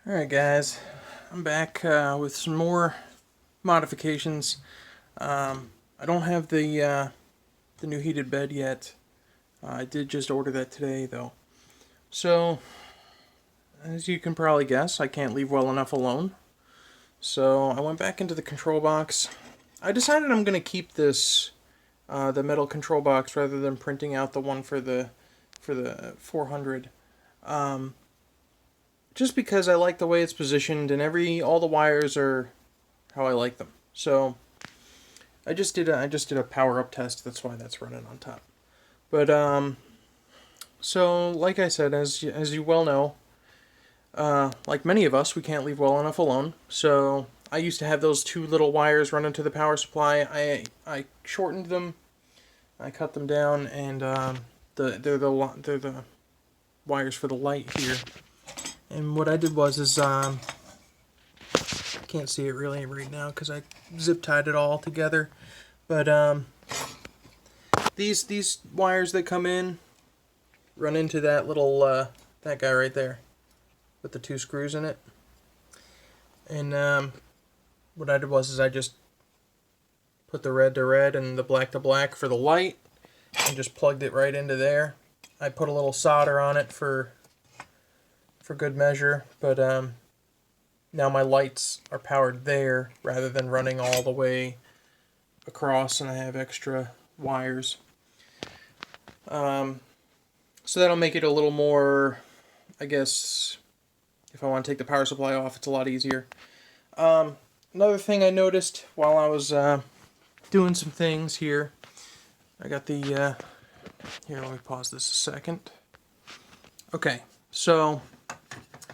Alright guys, I'm back with some more modifications. I don't have the new heated bed yet. I did just order that today though. So, as you can probably guess, I can't leave well enough alone. So I went back into the control box. I decided I'm going to keep this, the metal control box, rather than printing out the one for the 400. Just because I like the way it's positioned, and all the wires are how I like them. So I just did a power up test. That's why that's running on top. But so like I said, as you well know, like many of us, we can't leave well enough alone. So I used to have those two little wires running to the power supply. I shortened them, I cut them down, and they're the wires for the light here. And what I did was I can't see it really right now because I zip tied it all together. But these wires that come in run into that little that guy right there with the two screws in it. And what I did was I just put the red to red and the black to black for the light, and just plugged it right into there. I put a little solder on it for good measure, but now my lights are powered there rather than running all the way across, and I have extra wires. So that'll make it a little more, I guess, if I want to take the power supply off, it's a lot easier. Another thing I noticed while I was doing some things here, I got the, here, let me pause this a second. Okay, so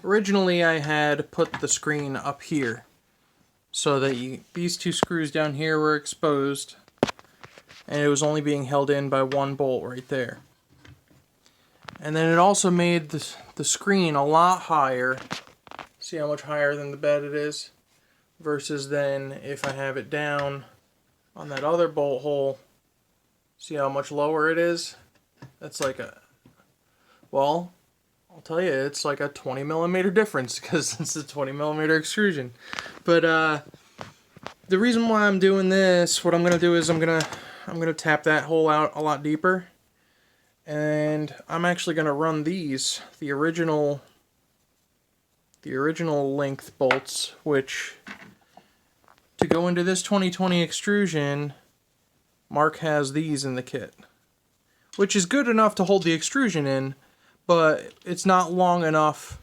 originally I had put the screen up here so that these two screws down here were exposed, and it was only being held in by one bolt right there. And then it also made the screen a lot higher. See how much higher than the bed it is? Versus then if I have it down on that other bolt hole, see how much lower it is? That's like well, I'll tell you, it's like a 20 millimeter difference because it's a 20 millimeter extrusion. But the reason why I'm doing this, what I'm gonna do is I'm gonna tap that hole out a lot deeper, and I'm actually gonna run these, the original length bolts, which to go into this 2020 extrusion, Mark has these in the kit, which is good enough to hold the extrusion in, but it's not long enough.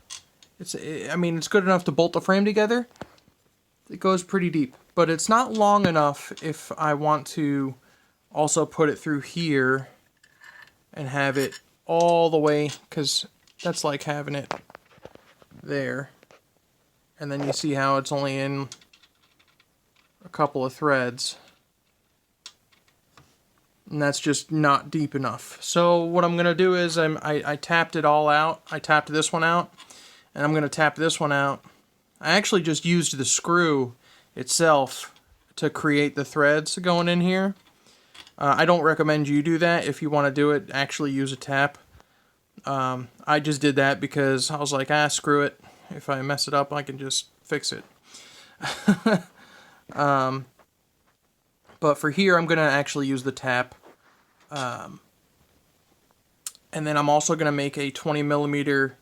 I mean, it's good enough to bolt the frame together. It goes pretty deep, but it's not long enough if I want to also put it through here and have it all the way, because that's like having it there. And then you see how it's only in a couple of threads. And that's just not deep enough. So what I'm going to do is I tapped it all out. I tapped this one out, and I'm going to tap this one out. I actually just used the screw itself to create the threads going in here. I don't recommend you do that. If you want to do it, actually use a tap. I just did that because I was like, screw it. If I mess it up, I can just fix it. But for here, I'm going to actually use the tap. And then I'm also going to make a 20 millimeter,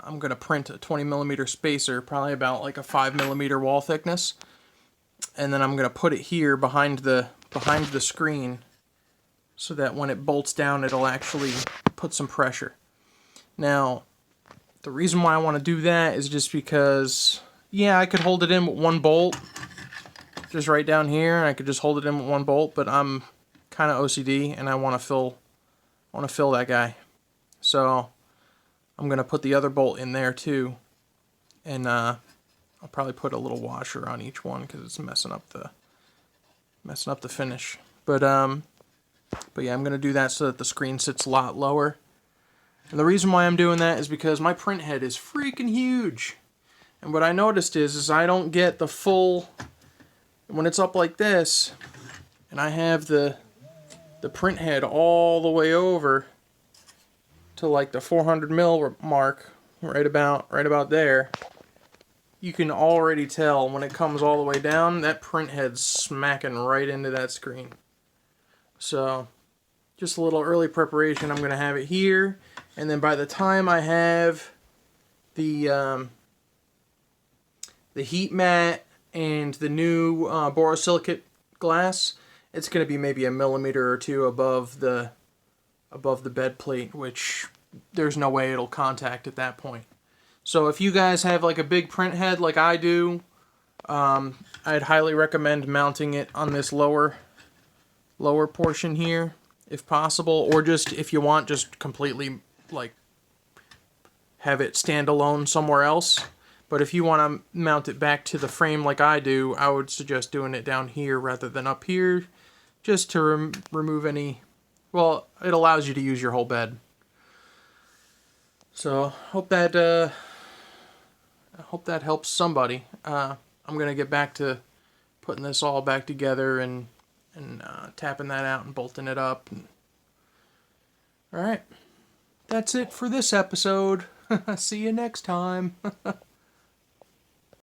I'm going to print a 20 millimeter spacer, probably about like a 5 millimeter wall thickness. And then I'm going to put it here behind the screen so that when it bolts down, it'll actually put some pressure. Now, the reason why I want to do that is just because, yeah, I could hold it in with one bolt, just right down here, and I could just hold it in with one bolt, but I'm kind of OCD and I want to fill that guy. So I'm going to put the other bolt in there too, and I'll probably put a little washer on each one because it's messing up the finish. But yeah, I'm going to do that so that the screen sits a lot lower. And the reason why I'm doing that is because my print head is freaking huge. And what I noticed is I don't get the full, when it's up like this, and I have the print head all the way over to like the 400 mil mark, right about there, you can already tell when it comes all the way down, that print head's smacking right into that screen. So just a little early preparation. I'm going to have it here, and then by the time I have the heat mat and the new borosilicate glass, it's going to be maybe a millimeter or two above the bed plate, which there's no way it'll contact at that point. So if you guys have like a big print head like I do, I'd highly recommend mounting it on this lower portion here, if possible, or just, if you want, just completely like have it stand alone somewhere else. But if you want to mount it back to the frame like I do, I would suggest doing it down here rather than up here, just to remove any, well, it allows you to use your whole bed. So hope that helps somebody. I'm gonna get back to putting this all back together and tapping that out and bolting it up. All right, that's it for this episode. See you next time.